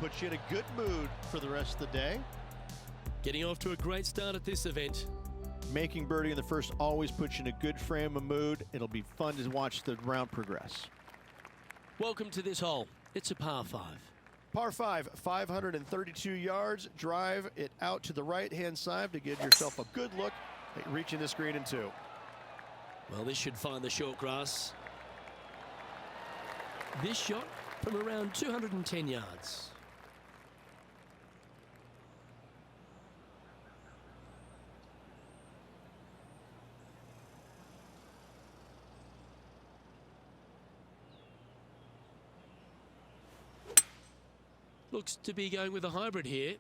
puts you in a good mood for the rest of the day. Getting off to a great start at this event. Making birdie in the first always puts you in a good frame of mood. It'll be fun to watch the round progress. Welcome to this hole. It's a par 5. Par 5, 532 yards. Drive it out to the right-hand side to give yourself a good look at reaching this green in 2. Well, this should find the short grass. This shot from around 210 yards. Looks to be going with a hybrid here.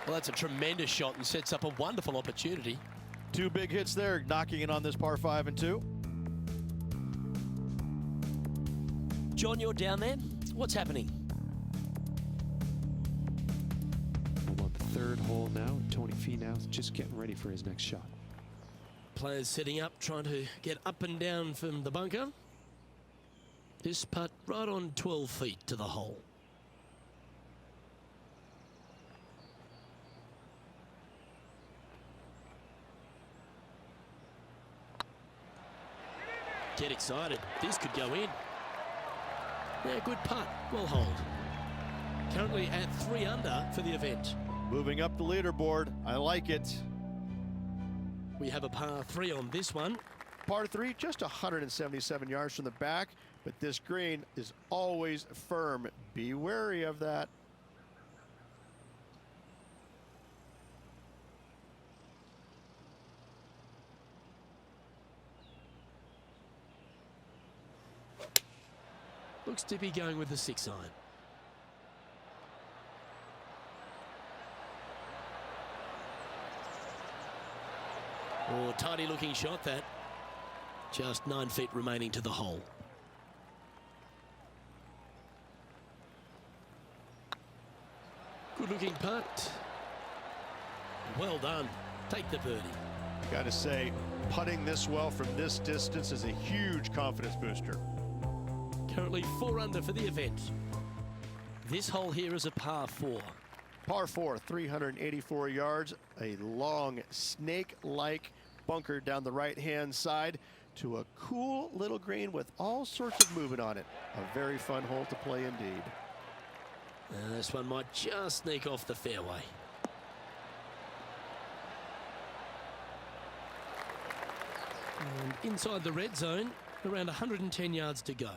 Well, that's a tremendous shot and sets up a wonderful opportunity. 2 big hits there, knocking it on this par 5 and 2. John, you're down there. What's happening? I'm on the 3rd hole now. Tony Finau's just getting ready for his next shot. Players setting up, trying to get up and down from the bunker. This putt right on 12 feet to the hole. Get excited. This could go in. Yeah, good putt. Well hold. Currently at 3 under for the event. Moving up the leaderboard. I like it. We have a par 3 on this one. Par 3, just 177 yards from the back, but this green is always firm. Be wary of that. Looks to be going with the 6-iron. Oh, tidy looking shot that. Just 9 feet remaining to the hole. Good looking putt. Well done. Take the birdie. Got to say, putting this well from this distance is a huge confidence booster. Currently 4 under for the event. This hole here is a par 4. Par 4, 384 yards, a long snake-like bunker down the right-hand side to a cool little green with all sorts of movement on it. A very fun hole to play indeed. This one might just sneak off the fairway. And inside the red zone, around 110 yards to go.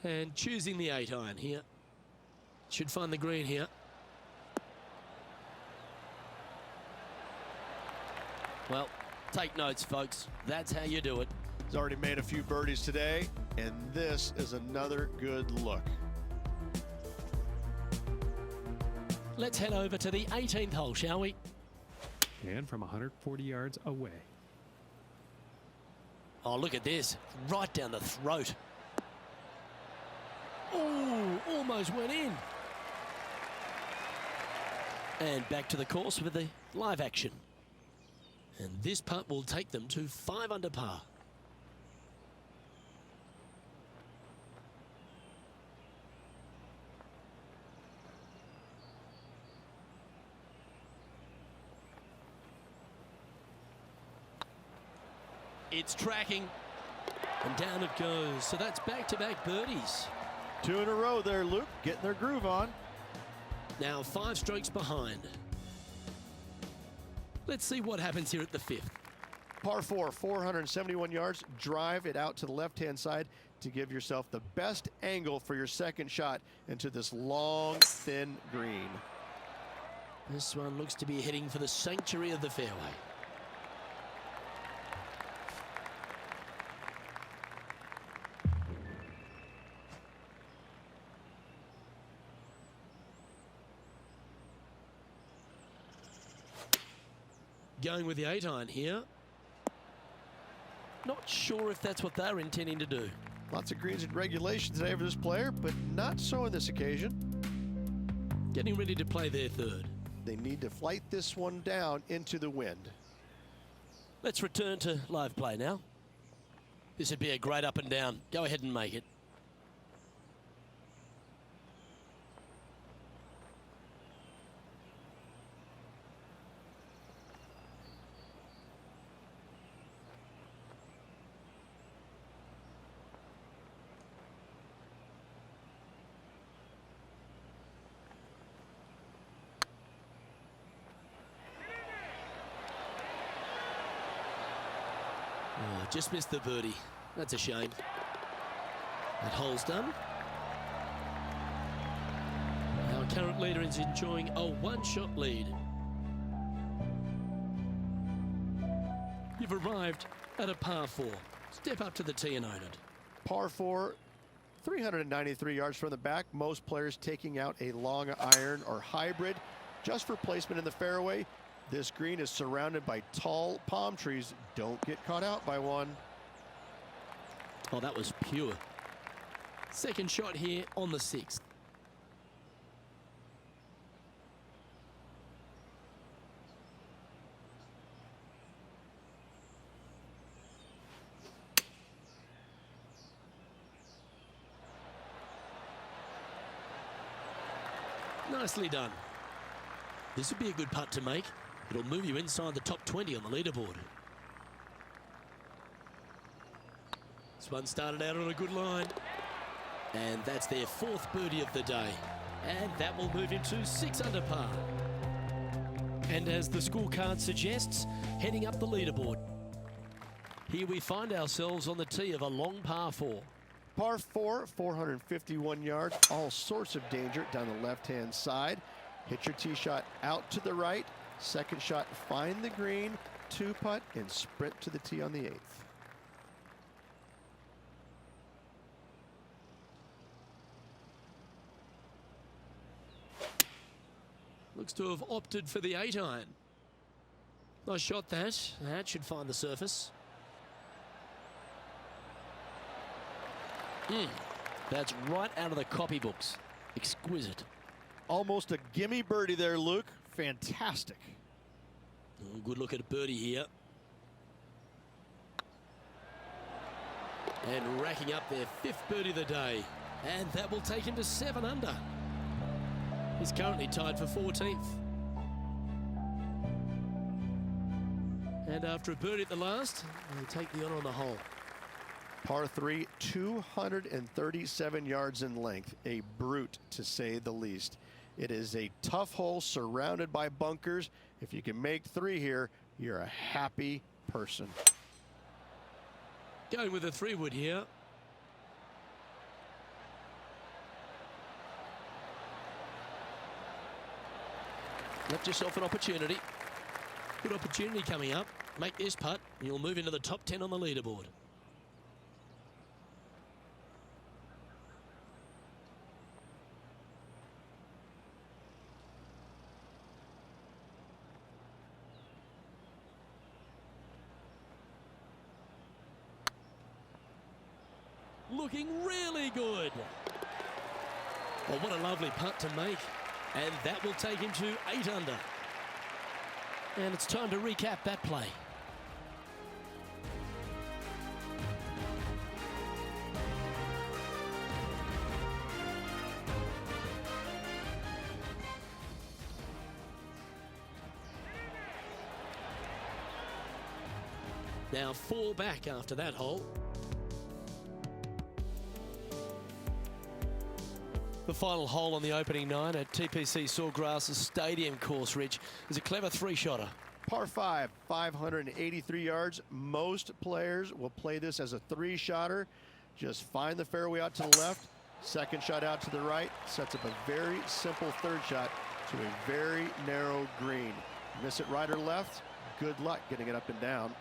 And choosing the 8-iron here. Should find the green here. Well, take notes, folks. That's how you do it. He's already made a few birdies today, and this is another good look. Let's head over to the 18th hole, shall we? And from 140 yards away. Oh, look at this. Right down the throat. Oh, almost went in. And back to the course with the live action. And this putt will take them to 5 under par. It's tracking. And down it goes. So that's back-to-back birdies. 2 in a row there, Luke, getting their groove on. Now 5 strokes behind. Let's see what happens here at the 5th. Par 4, 471 yards. Drive it out to the left-hand side to give yourself the best angle for your second shot into this long, thin green. This one looks to be heading for the sanctuary of the fairway. Going with the 8-iron here. Not sure if that's what they're intending to do. Lots of greens in regulation today for this player, but not so on this occasion. Getting ready to play their third. They need to flight this one down into the wind. Let's return to live play now. This would be a great up and down. Go ahead and make it. Oh, just missed the birdie. That's a shame. That hole's done. Our current leader is enjoying a one-shot lead. You've arrived at a par 4. Step up to the tee and own it. Par 4, 393 yards from the back. Most players taking out a long iron or hybrid just for placement in the fairway. This green is surrounded by tall palm trees. Don't get caught out by one. Oh, that was pure. Second shot here on the 6th. Nicely done. This would be a good putt to make. It'll move you inside the top 20 on the leaderboard. This one started out on a good line. And that's their 4th birdie of the day. And that will move him to 6 under par. And as the scorecard suggests, heading up the leaderboard. Here we find ourselves on the tee of a long par 4. Par 4, 451 yards. All sorts of danger down the left-hand side. Hit your tee shot out to the right. Second shot, find the green, 2-putt, and sprint to the tee on the 8th. Looks to have opted for the 8-iron. Nice shot that. That should find the surface. That's right out of the copybooks. Exquisite. Almost a gimme birdie there, Luke. Fantastic. Oh, good look at a birdie here. And racking up their 5th birdie of the day. And that will take him to 7 under. He's currently tied for 14th. And after a birdie at the last, he'll take the honour on the hole. Par 3, 237 yards in length. A brute, to say the least. It is a tough hole surrounded by bunkers. If you can make 3 here, you're a happy person. Going with a 3-wood here. Left yourself an opportunity. Good opportunity coming up. Make this putt, and you'll move into the top 10 on the leaderboard. Looking really good. Well, what a lovely putt to make. And that will take him to 8 under. And it's time to recap that play. Now 4 back after that hole. The final hole on the opening 9 at TPC Sawgrass Stadium course, Rich, is a clever 3-shotter. Par 5, 583 yards. Most players will play this as a 3-shotter. Just find the fairway out to the left, second shot out to the right, sets up a very simple 3rd shot to a very narrow green. Miss it right or left, good luck getting it up and down.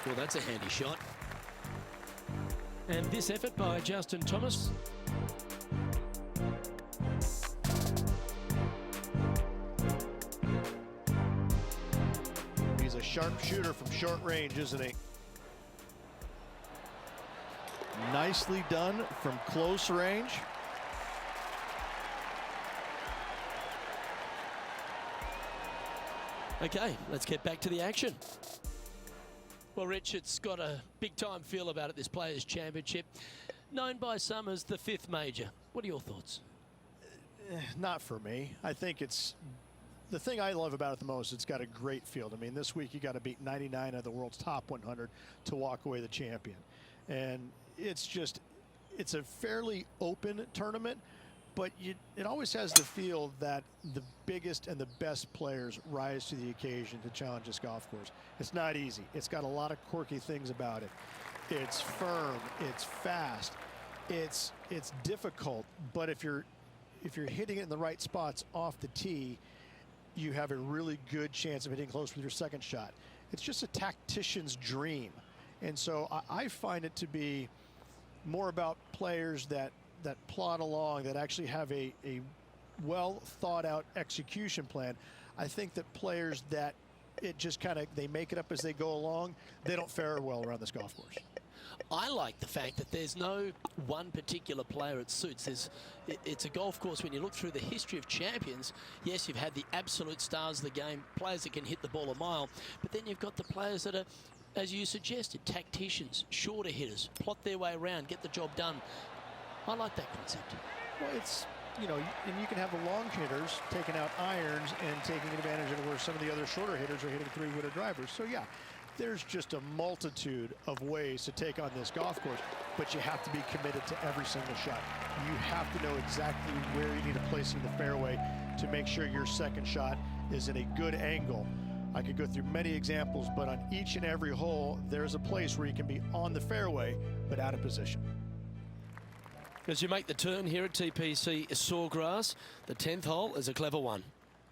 Well, that's a handy shot. And this effort by Justin Thomas. He's a sharpshooter from short range, isn't he? Nicely done from close range. Okay, let's get back to the action. Well, Rich, it's got a big-time feel about it, this Players' Championship. Known by some as the 5th major. What are your thoughts? Not for me. I think it's the thing I love about it the most. It's got a great field. I mean, this week you got to beat 99 of the world's top 100 to walk away the champion. And it's a fairly open tournament, but it always has the feel that the biggest and the best players rise to the occasion to challenge this golf course. It's not easy. It's got a lot of quirky things about it. It's firm, it's fast, it's difficult, but if you're hitting it in the right spots off the tee, you have a really good chance of hitting close with your second shot. It's just a tactician's dream. And so I find it to be more about players that plod along, that actually have a well thought out execution plan. I think that players that it just kind of, they make it up as they go along, they don't fare well around this golf course. I like the fact that there's no one particular player it suits. It's a golf course, when you look through the history of champions, yes, you've had the absolute stars of the game, players that can hit the ball a mile, but then you've got the players that are, as you suggested, tacticians, shorter hitters, plot their way around, get the job done. I like that concept. Well, it's, you know, and you can have the long hitters taking out irons and taking advantage of where some of the other shorter hitters are hitting three-wooder drivers. So yeah, there's just a multitude of ways to take on this golf course, but you have to be committed to every single shot. You have to know exactly where you need to place in the fairway to make sure your second shot is in a good angle. I could go through many examples, but on each and every hole, there's a place where you can be on the fairway, but out of position. As you make the turn here at TPC Sawgrass, the 10th hole is a clever one.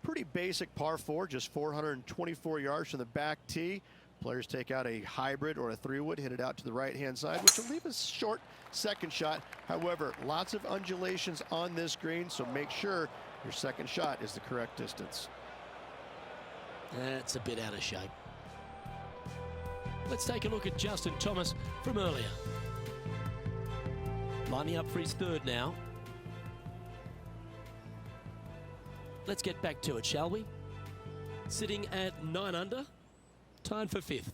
Pretty basic par 4, just 424 yards from the back tee. Players take out a hybrid or a 3-wood, hit it out to the right-hand side, which will leave a short second shot. However, lots of undulations on this green, so make sure your second shot is the correct distance. That's a bit out of shape. Let's take a look at Justin Thomas from earlier. Lining up for his 3rd now. Let's get back to it, shall we? Sitting at 9 under, tied for 5th.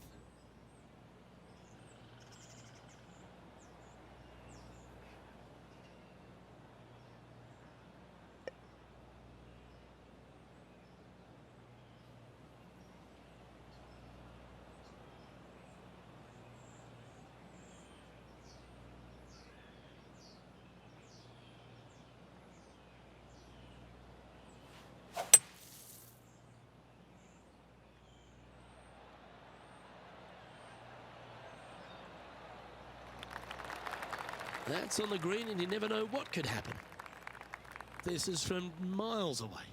That's on the green, and you never know what could happen. This is from miles away.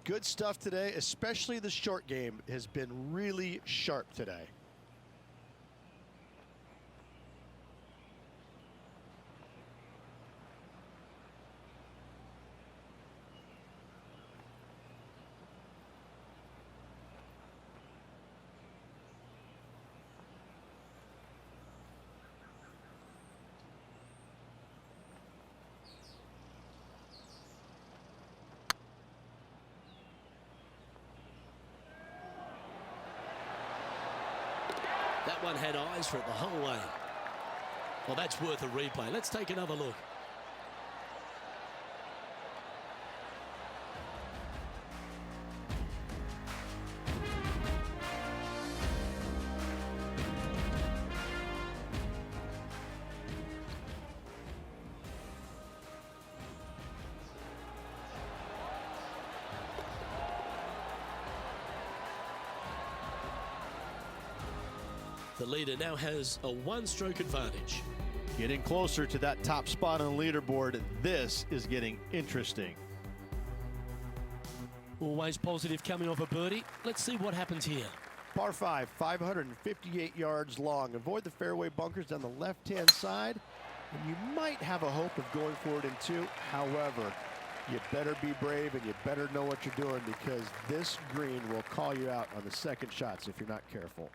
Good stuff today, especially the short game has been really sharp today. That one had eyes for it the whole way. Well, that's worth a replay. Let's take another look. The leader now has a 1-stroke advantage. Getting closer to that top spot on the leaderboard. This is getting interesting. Always positive coming off a birdie. Let's see what happens here. Par 5, 558 yards long. Avoid the fairway bunkers down the left-hand side, and you might have a hope of going forward in 2. However, You better be brave and you better know what you're doing, because this green will call you out on the second shots if you're not careful.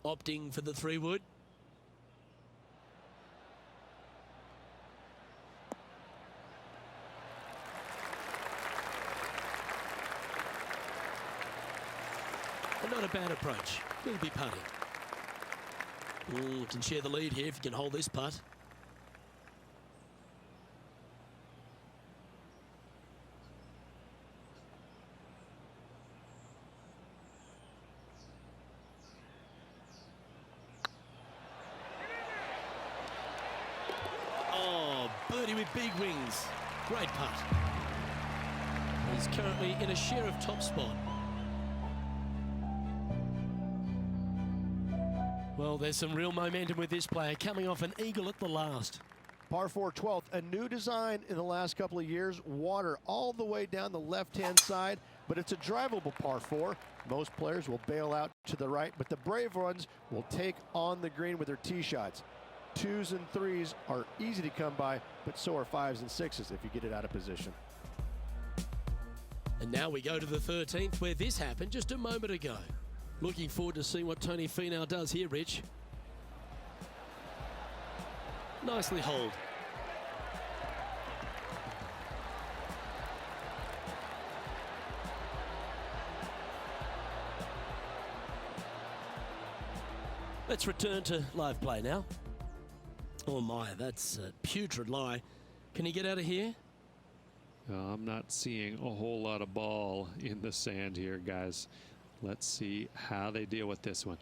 Opting for the 3-wood. And not a bad approach. Will be putting. Can share the lead here if you can hold this putt. Oh, birdie with big wings. Great putt. He's currently in a share of top spot. Well, there's some real momentum with this player, coming off an eagle at the last. Par 4 12th, a new design in the last couple of years. Water all the way down the left-hand side, but it's a drivable par 4. Most players will bail out to the right, but the brave ones will take on the green with their tee shots. 2s and 3s are easy to come by, but so are 5s and 6s if you get it out of position. And now we go to the 13th, where this happened just a moment ago. Looking forward to seeing what Tony Finau does here, Rich. Nicely holed. Let's return to live play now. Oh my, that's a putrid lie. Can he get out of here? I'm not seeing a whole lot of ball in the sand here, guys. Let's see how they deal with this one.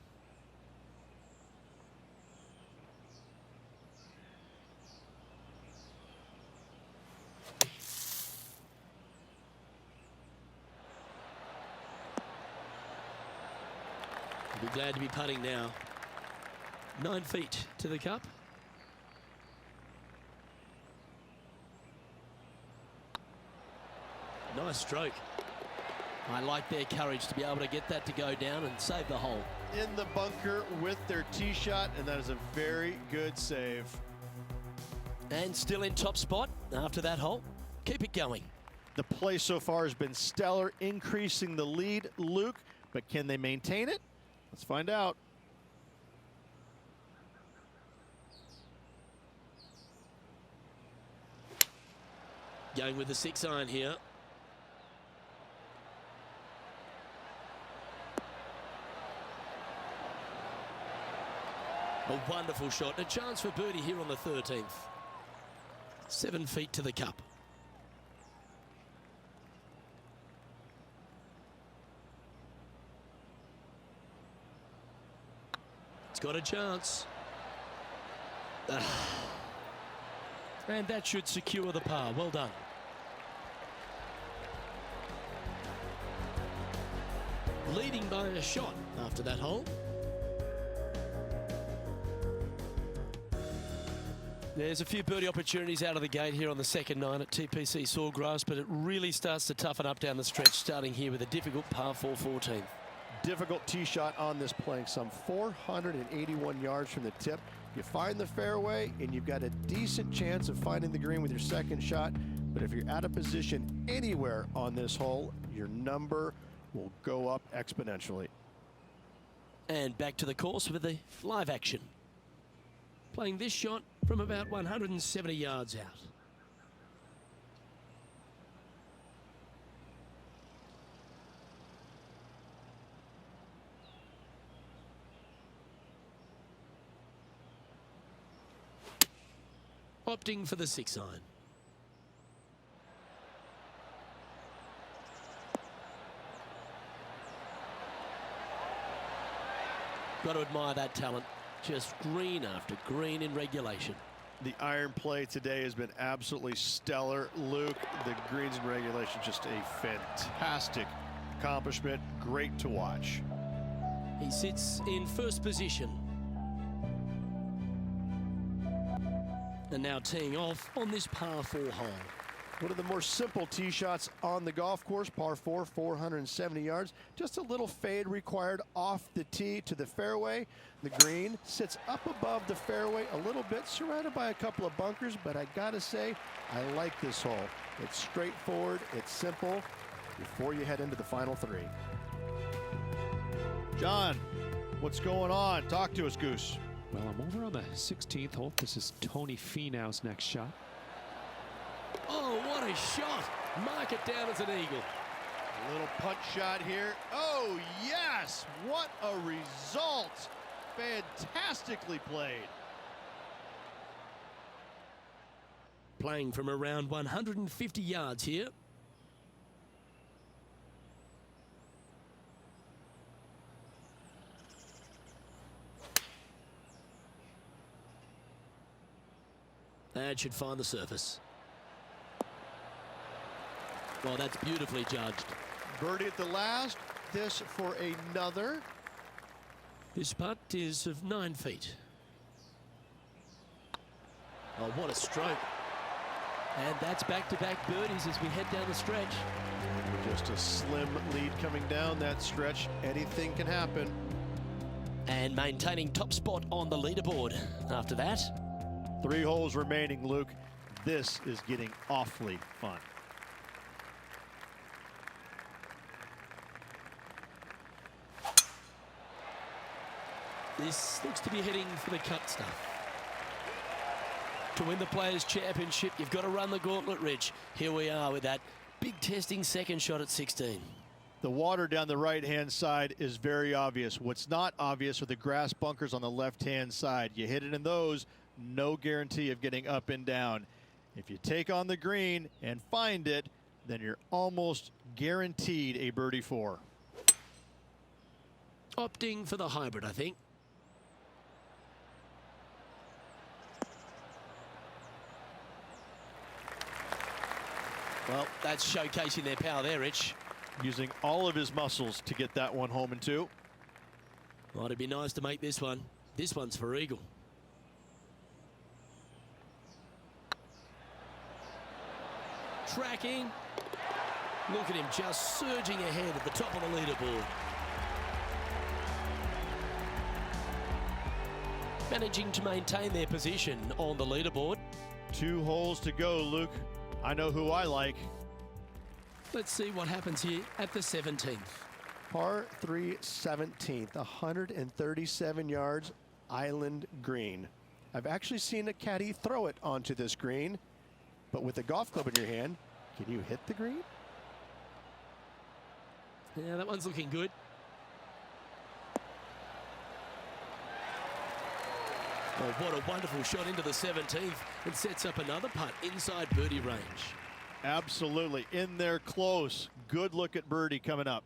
Be glad to be putting now. 9 feet to the cup. Nice stroke. I like their courage to be able to get that to go down and save the hole. In the bunker with their tee shot, and that is a very good save. And still in top spot after that hole. Keep it going. The play so far has been stellar, increasing the lead, Luke, but can they maintain it? Let's find out. Going with the 6-iron here. A wonderful shot. A chance for birdie here on the 13th. 7 feet to the cup. It's got a chance. And that should secure the par. Well done. Leading by a shot after that hole. There's a few birdie opportunities out of the gate here on the second 9 at TPC Sawgrass, but it really starts to toughen up down the stretch, starting here with a difficult par 4 14th. Difficult tee shot on this, playing some 481 yards from the tip. You find the fairway and you've got a decent chance of finding the green with your second shot, but if you're out of position anywhere on this hole, your number will go up exponentially. And back to the course with the live action. Playing this shot from about 170 yards out. Opting for the 6-iron. Got to admire that talent. Just green after green in regulation. The iron play today has been absolutely stellar, Luke. The greens in regulation, just a fantastic accomplishment. Great to watch. He sits in first position. And now teeing off on this par 4 hole. One of the more simple tee shots on the golf course, par 4, 470 yards. Just a little fade required off the tee to the fairway. The green sits up above the fairway a little bit, surrounded by a couple of bunkers, but I gotta say, I like this hole. It's straightforward, it's simple, before you head into the final 3. John, what's going on? Talk to us, Goose. Well, I'm over on the 16th hole. This is Tony Finau's next shot. Oh, what a shot. Mark it down as an eagle. A little punch shot here. Oh, yes. What a result. Fantastically played. Playing from around 150 yards here. That should find the surface. Well, that's beautifully judged. Birdie at the last. This for another. This putt is of 9 feet. Oh, what a stroke. And that's back-to-back birdies as we head down the stretch. Just a slim lead coming down that stretch. Anything can happen. And maintaining top spot on the leaderboard after that. 3 holes remaining, Luke. This is getting awfully fun. This looks to be heading for the cut stuff. To win the Players' Championship, you've got to run the gauntlet, Rich. Here we are with that big testing second shot at 16. The water down the right-hand side is very obvious. What's not obvious are the grass bunkers on the left-hand side. You hit it in those, no guarantee of getting up and down. If you take on the green and find it, then you're almost guaranteed a birdie 4. Opting for the hybrid, I think. Well, that's showcasing their power there, Rich. Using all of his muscles to get that one home in 2. Well, it'd be nice to make this one. This one's for eagle. Tracking. Look at him just surging ahead at the top of the leaderboard. Managing to maintain their position on the leaderboard. 2 holes to go, Luke. I know who I like. Let's see what happens here at the 17th. Par 3 17th, 137 yards, island green. I've actually seen a caddy throw it onto this green, but with a golf club in your hand, can you hit the green? Yeah, that one's looking good. Oh, what a wonderful shot into the 17th. It sets up another putt inside birdie range. Absolutely. In there close. Good look at birdie coming up.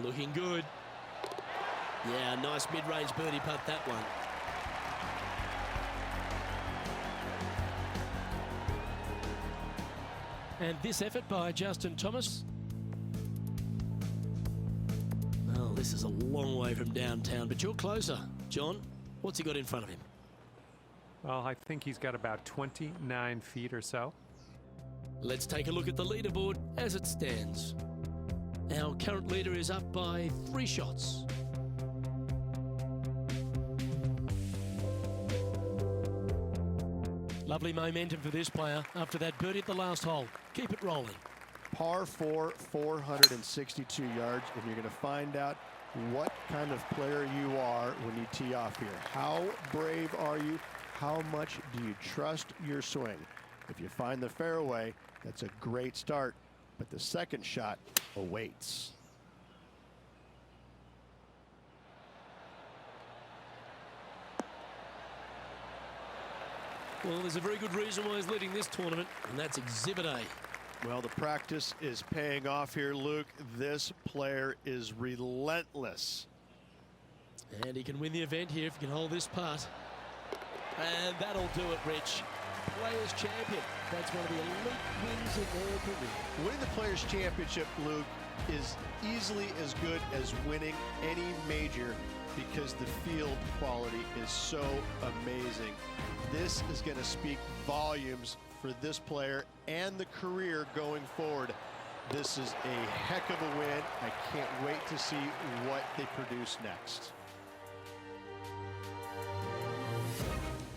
Looking good. Yeah, nice mid-range birdie putt, that one. And this effort by Justin Thomas. Well, this is a long way from downtown, but you're closer. John, what's he got in front of him? Well, I think he's got about 29 feet or so. Let's take a look at the leaderboard as it stands. Our current leader is up by 3 shots. Lovely momentum for this player after that birdie at the last hole. Keep it rolling. Par 4, 462 yards, and you're going to find out what kind of player you are when you tee off here. How brave are you? How much do you trust your swing? If you find the fairway, that's a great start, but the second shot awaits. Well, there's a very good reason why he's leading this tournament, and that's Exhibit A. Well, the practice is paying off here, Luke. This player is relentless. And he can win the event here if he can hold this putt. And that'll do it, Rich. Players Champion. That's one of the elite wins in their career. Winning the Players Championship, Luke, is easily as good as winning any major because the field quality is so amazing. This is going to speak volumes for this player and the career going forward. This is a heck of a win. I can't wait to see what they produce next.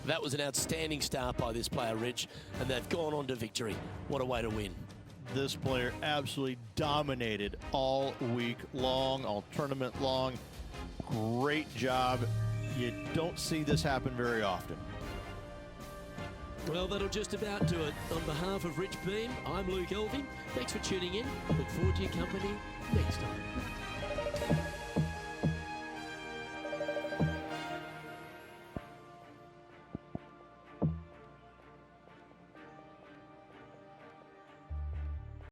That was an outstanding start by this player, Rich, and they've gone on to victory. What a way to win. This player absolutely dominated all week long, all tournament long. Great job. You don't see this happen very often. Well, that'll just about do it. On behalf of Rich Beam, I'm Luke Elving. Thanks for tuning in. I look forward to your company next time.